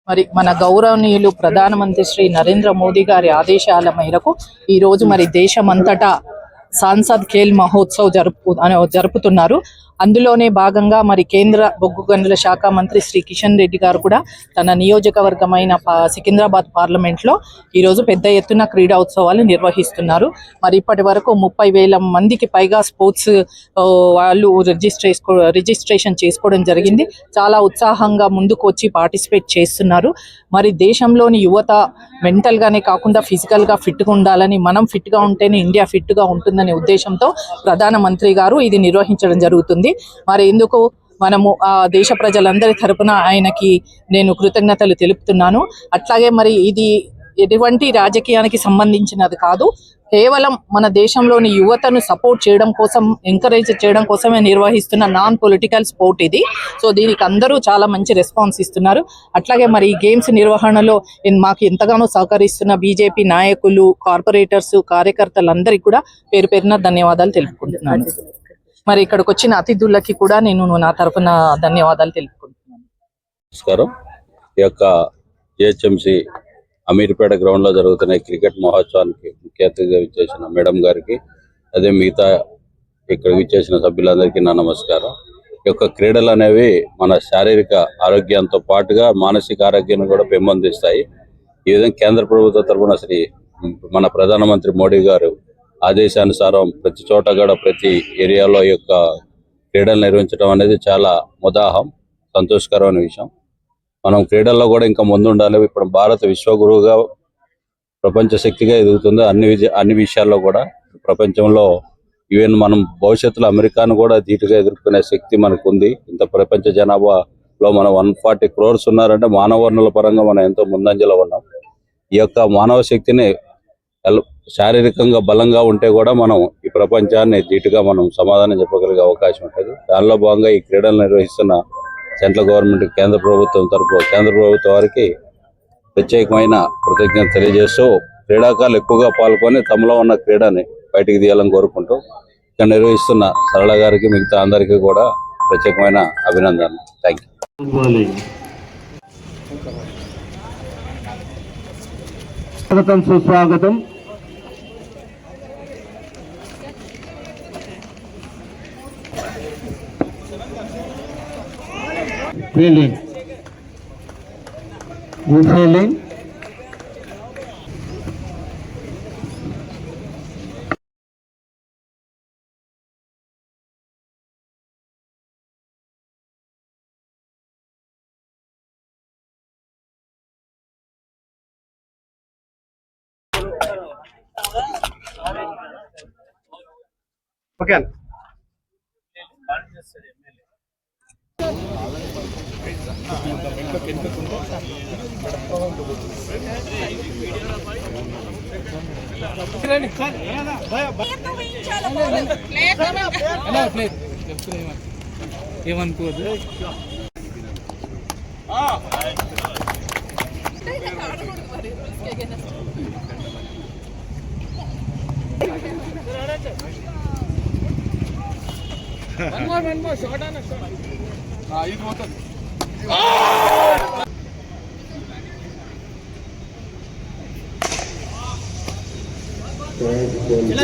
మరి మన గౌరవనీయులు ప్రధానమంత్రి శ్రీ నరేంద్ర మోదీ గారి ఆదేశాల మేరకు ఈ రోజు మరి దేశమంతటా సాంసద్ ఖేల్ మహోత్సవ్ జరుపుతున్నారు. అందులోనే భాగంగా మరి కేంద్ర బొగ్గు గనుల శాఖ మంత్రి శ్రీ కిషన్ రెడ్డి గారు కూడా తన నియోజకవర్గమైన సికింద్రాబాద్ పార్లమెంట్లో ఈరోజు పెద్ద ఎత్తున క్రీడా ఉత్సవాలు నిర్వహిస్తున్నారు. మరి ఇప్పటి వరకు 30,000 మందికి పైగా స్పోర్ట్స్ వాళ్ళు రిజిస్ట్రేషన్ చేసుకోవడం జరిగింది. చాలా ఉత్సాహంగా ముందుకు వచ్చి పార్టిసిపేట్ చేస్తున్నారు. మరి దేశంలోని యువత మెంటల్గానే కాకుండా ఫిజికల్గా ఫిట్గా ఉండాలని, మనం ఫిట్గా ఉంటేనే ఇండియా ఫిట్గా ఉంటుందనే ఉద్దేశంతో ప్రధానమంత్రి గారు ఇది నిర్వహించడం జరుగుతుంది. మరి ఇందుకు మనము దేశ ప్రజలందరి తరపున ఆయనకి నేను కృతజ్ఞతలు తెలుపుతున్నాను. అట్లాగే మరి ఇది ఎటువంటి రాజకీయానికి సంబంధించినది కాదు, కేవలం మన దేశంలోని యువతను సపోర్ట్ చేయడం కోసం, ఎంకరేజ్ చేయడం కోసమే నిర్వహిస్తున్న నాన్ పొలిటికల్ స్పోర్ట్ ఇది. సో దీనికి అందరూ చాలా మంచి రెస్పాన్స్ ఇస్తున్నారు. అట్లాగే మరి ఈ గేమ్స్ నిర్వహణలో మాకు ఎంతగానో సహకరిస్తున్న బీజేపీ నాయకులు, కార్పొరేటర్స్, కార్యకర్తలందరికీ కూడా పేరు పేరున ధన్యవాదాలు తెలుపుకుంటున్నాను. మరి ఇక్కడికి వచ్చిన అతిథులకి కూడా నేను నా తరఫున ధన్యవాదాలు తెలుపుకుంటున్నాను. నమస్కారం. ఈ యొక్క జిహెచ్ఎంసి అమీర్పేట గ్రౌండ్ లో జరుగుతున్న క్రికెట్ మహోత్సవానికి ముఖ్య అతిథిగా విచ్చేసిన మేడం గారికి, అదే మిగతా ఇక్కడ విచ్చేసిన సభ్యులందరికీ నా నమస్కారం. ఈ యొక్క క్రీడలు అనేవి మన శారీరక ఆరోగ్యంతో పాటుగా మానసిక ఆరోగ్యాన్ని కూడా పెంపొందిస్తాయి. ఈ విధంగా కేంద్ర ప్రభుత్వ తరఫున మన ప్రధానమంత్రి మోడీ గారు ఆదేశానుసారం ప్రతి చోట కూడా ప్రతి ఏరియాలో ఈ యొక్క క్రీడలు నిర్వహించడం అనేది చాలా ముదాహం, సంతోషకరమైన విషయం. మనం క్రీడల్లో కూడా ఇంకా ముందు ఉండాలి. ఇప్పుడు భారత విశ్వగురువుగా, ప్రపంచ శక్తిగా ఎదుగుతుంది. అన్ని విషయాల్లో కూడా ప్రపంచంలో ఈవెన్ మనం భవిష్యత్తులో అమెరికాను కూడా ధీటుగా ఎదుర్కొనే శక్తి మనకు ఉంది. ఇంత ప్రపంచ జనాభాలో మనం 140 crores ఉన్నారంటే మానవ వనరుల పరంగా మనం ఎంతో ముందంజలో ఉన్నాం. ఈ యొక్క మానవ శక్తిని శారీరకంగా బలంగా ఉంటే కూడా మనం ఈ ప్రపంచాన్ని ధీటుగా మనం సమాధానం చెప్పగలిగే అవకాశం ఉంటుంది. దానిలో భాగంగా ఈ క్రీడలు నిర్వహిస్తున్న సెంట్రల్ గవర్నమెంట్, కేంద్ర ప్రభుత్వం వారికి ప్రత్యేకమైన కృతజ్ఞత తెలియజేస్తూ, క్రీడాకారులు ఎక్కువగా పాల్గొని తమలో ఉన్న క్రీడని బయటికి తీయాలని కోరుకుంటూ ఇక్కడ నిర్వహిస్తున్న సరళ గారికి, మిగతా అందరికీ కూడా ప్రత్యేకమైన అభినందనలు. Thank you. సుస్వాగతం. Fielding, good fielding. ఓకే. ఏమనుకోదు. one more shot on a shot. ఇది పోతుంది.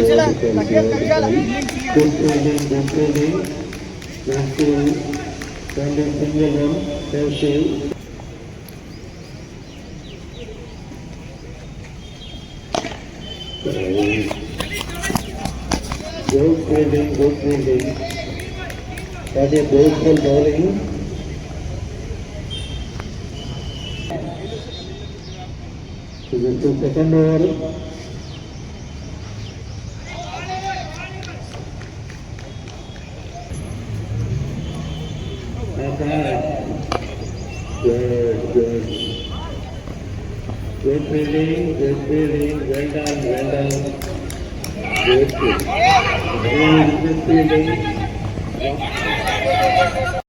చలా good fielding. That is beautiful bowling. This is the second over. Good fielding, well done. Good fielding.